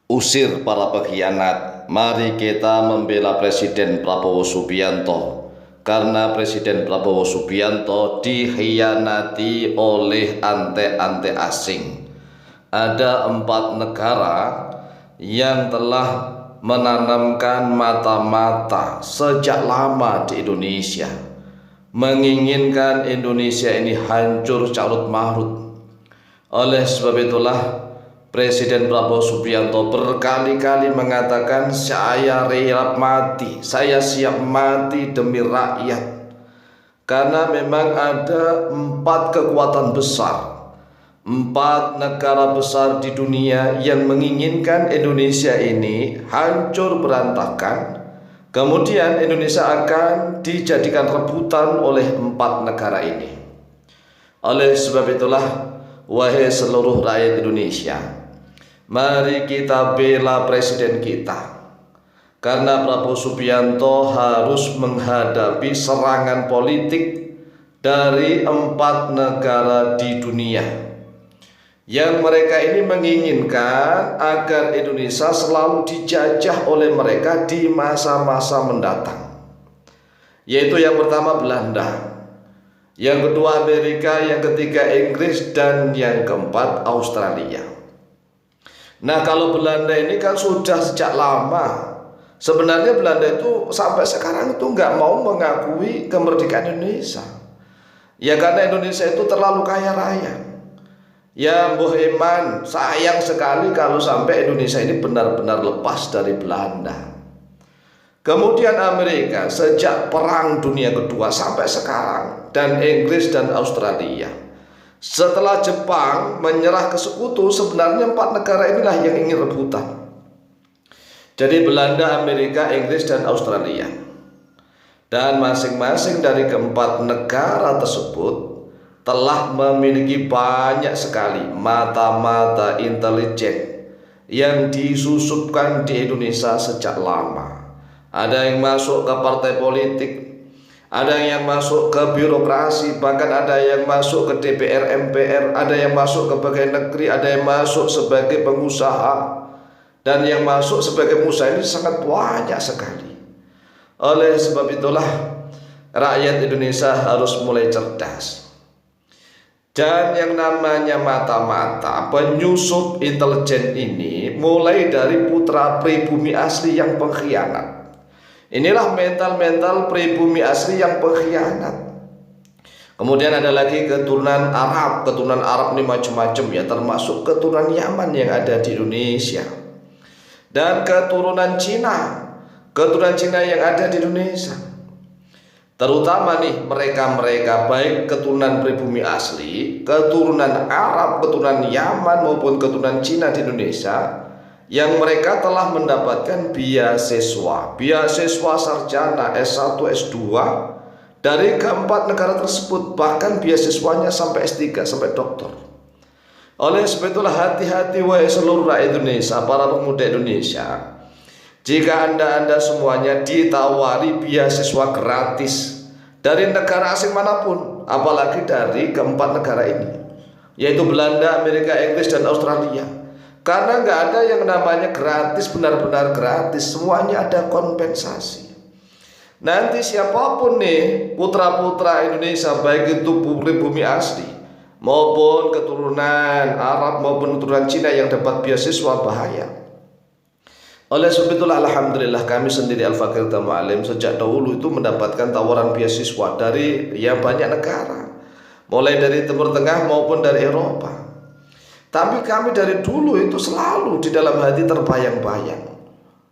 Usir para pengkhianat. Mari kita membela Presiden Prabowo Subianto, karena Presiden Prabowo Subianto dikhianati oleh ante-ante asing. Ada 4 negara yang telah menanamkan mata-mata sejak lama di Indonesia, menginginkan Indonesia ini hancur carut marut. Oleh sebab itulah Presiden Prabowo Subianto berkali-kali mengatakan, saya rela mati, saya siap mati demi rakyat. Karena memang ada 4 kekuatan besar, 4 negara besar di dunia yang menginginkan Indonesia ini hancur berantakan. Kemudian Indonesia akan dijadikan rebutan oleh 4 negara ini. Oleh sebab itulah, wahai seluruh rakyat Indonesia, mari kita bela presiden kita, karena Prabowo Subianto harus menghadapi serangan politik dari 4 negara di dunia yang mereka ini menginginkan agar Indonesia selalu dijajah oleh mereka di masa-masa mendatang. Yaitu yang pertama Belanda, yang kedua Amerika, yang ketiga Inggris, dan yang keempat Australia. Nah, kalau Belanda ini kan sudah sejak lama. Sebenarnya Belanda itu sampai sekarang itu nggak mau mengakui kemerdekaan Indonesia. Ya karena Indonesia itu terlalu kaya raya. Ya Mbah Eman, sayang sekali kalau sampai Indonesia ini benar-benar lepas dari Belanda. Kemudian Amerika sejak Perang Dunia Kedua sampai sekarang, dan Inggris dan Australia. Setelah Jepang menyerah ke sekutu, sebenarnya 4 negara inilah yang ingin rebutan. Jadi Belanda, Amerika, Inggris, dan Australia. Dan masing-masing dari keempat negara tersebut telah memiliki banyak sekali mata-mata intelijen yang disusupkan di Indonesia sejak lama. Ada yang masuk ke partai politik, ada yang masuk ke birokrasi, bahkan ada yang masuk ke DPR, MPR, ada yang masuk ke pegawai negeri, ada yang masuk sebagai pengusaha, dan yang masuk sebagai pengusaha ini sangat banyak sekali. Oleh sebab itulah rakyat Indonesia harus mulai cerdas. Dan yang namanya mata-mata penyusup intelijen ini mulai dari putra pribumi asli yang pengkhianat. Inilah mental-mental pribumi asli yang pengkhianat. Kemudian ada lagi keturunan Arab. Keturunan Arab ini macam-macam ya, termasuk keturunan Yaman yang ada di Indonesia. Dan keturunan Cina. Keturunan Cina yang ada di Indonesia. Terutama nih mereka-mereka baik keturunan pribumi asli, keturunan Arab, keturunan Yaman maupun keturunan Cina di Indonesia, yang mereka telah mendapatkan beasiswa sarjana S1, S2 dari keempat negara tersebut, bahkan beasiswanya sampai S3, sampai doktor. Oleh sebab itulah hati-hati wahai seluruh rakyat Indonesia, para pemuda Indonesia. Jika anda semuanya ditawari beasiswa gratis dari negara asing manapun, apalagi dari keempat negara ini, yaitu Belanda, Amerika, Inggris, dan Australia. Karena nggak ada yang namanya gratis, benar-benar gratis, semuanya ada kompensasi. Nanti siapapun nih putra-putra Indonesia, baik itu pribumi asli maupun keturunan Arab maupun keturunan Cina yang dapat beasiswa, bahaya. Oleh sebab itulah alhamdulillah kami sendiri Al-Fakir Mu'allim sejak dahulu itu mendapatkan tawaran beasiswa dari banyak negara, mulai dari Timur Tengah maupun dari Eropa. Tapi kami dari dulu itu selalu di dalam hati terbayang-bayang.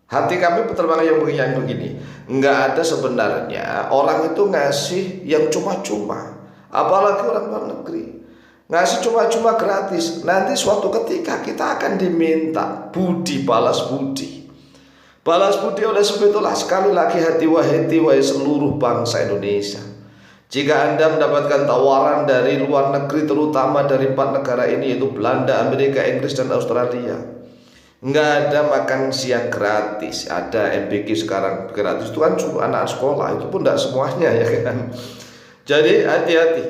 Hati kami terbayang yang begini, enggak ada sebenarnya orang itu ngasih yang cuma-cuma, apalagi orang luar negeri. Ngasih cuma-cuma gratis. Nanti suatu ketika kita akan diminta budi balas budi. Balas budi. Oleh sebab itulah sekali lagi wahai seluruh bangsa Indonesia, jika anda mendapatkan tawaran dari luar negeri, terutama dari 4 negara ini, yaitu Belanda, Amerika, Inggris, dan Australia, nggak ada makan siang gratis. Ada MBK sekarang gratis, itu kan cuma anak sekolah, itu pun tidak semuanya ya kan. Jadi hati-hati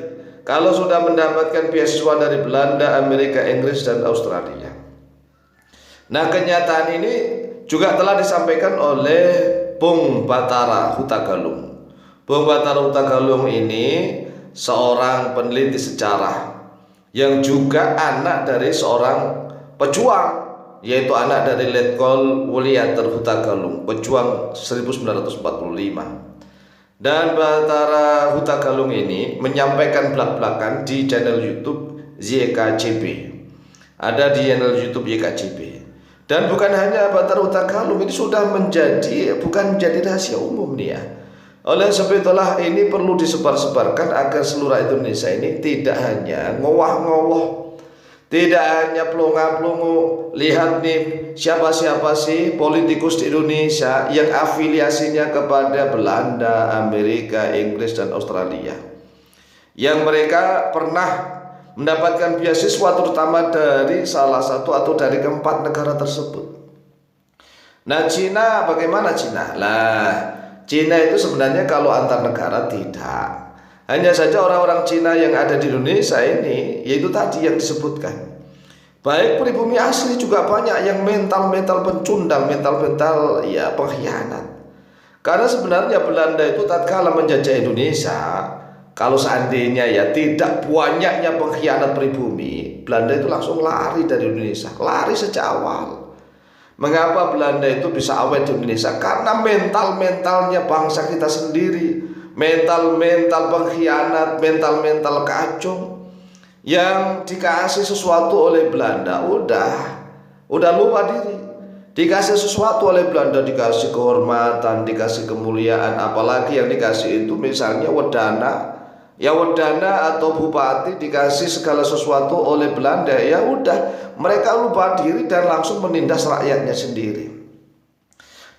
kalau sudah mendapatkan beasiswa dari Belanda, Amerika, Inggris, dan Australia. Nah, kenyataan ini juga telah disampaikan oleh Bung Bathara Hutagalung. Bung Bathara Hutagalung ini seorang peneliti sejarah yang juga anak dari seorang pejuang, yaitu anak dari Letkol Wuliater Hutagalung, pejuang 1945. Dan Bathara Hutagalung ini menyampaikan belak-belakan di channel YouTube YKCB. Ada di channel YouTube YKCB. Dan bukan hanya Bathara Hutagalung, ini sudah bukan menjadi rahasia umum nih ya. Oleh sebab itulah ini perlu disebar-sebarkan agar seluruh Indonesia ini tidak hanya ngowah-ngowoh, tidak hanya pelongo-pelongo. Lihat nih, siapa-siapa sih politikus di Indonesia yang afiliasinya kepada Belanda, Amerika, Inggris, dan Australia, yang mereka pernah mendapatkan beasiswa terutama dari salah satu atau dari keempat negara tersebut. Nah, Cina bagaimana Cina? Lah, Cina itu sebenarnya kalau antar negara tidak. Hanya saja orang-orang Cina yang ada di Indonesia ini, yaitu tadi yang disebutkan. Baik pribumi asli juga banyak yang mental-mental pencundang, mental-mental ya pengkhianat. Karena sebenarnya Belanda itu tatkala menjajah Indonesia, kalau seandainya ya tidak banyaknya pengkhianat pribumi, Belanda itu langsung lari dari Indonesia, lari sejak awal. Mengapa Belanda itu bisa awet di Indonesia? Karena mental-mentalnya bangsa kita sendiri, mental-mental pengkhianat, mental-mental kacung, yang dikasih sesuatu oleh Belanda udah lupa diri. Dikasih sesuatu oleh Belanda, dikasih kehormatan, dikasih kemuliaan, apalagi yang dikasih itu misalnya wedana atau bupati, dikasih segala sesuatu oleh Belanda, ya udah mereka lupa diri dan langsung menindas rakyatnya sendiri.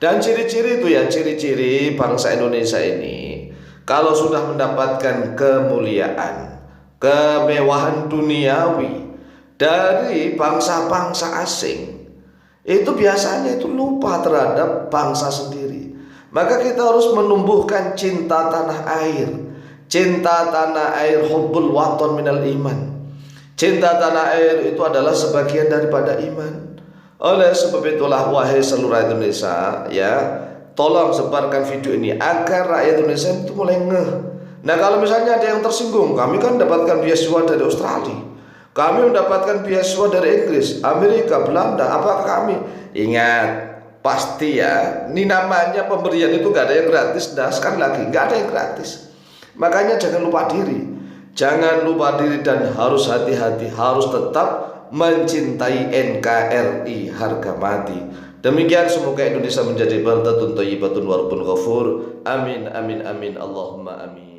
Dan ciri-ciri itu ya, ciri-ciri bangsa Indonesia ini kalau sudah mendapatkan kemuliaan, kemewahan duniawi dari bangsa-bangsa asing, itu biasanya itu lupa terhadap bangsa sendiri. Maka kita harus menumbuhkan cinta tanah air. Cinta tanah air, hubbul waton minal iman. Cinta tanah air itu adalah sebagian daripada iman. Oleh sebab itulah wahai seluruh Indonesia, ya, tolong sebarkan video ini agar rakyat Indonesia itu mulai ngeh. Nah, kalau misalnya ada yang tersinggung, kami kan mendapatkan beasiswa dari Australia, kami mendapatkan beasiswa dari Inggris, Amerika, Belanda, apakah kami? Ingat, pasti ya, ini namanya pemberian itu gak ada yang gratis. Nah, sekali lagi, gak ada yang gratis. Makanya jangan lupa diri. Jangan lupa diri dan harus hati-hati, harus tetap mencintai NKRI harga mati. Demikian, semoga Indonesia menjadi baldatun thayyibatun wa rabbun ghafur. Amin amin amin Allahumma amin.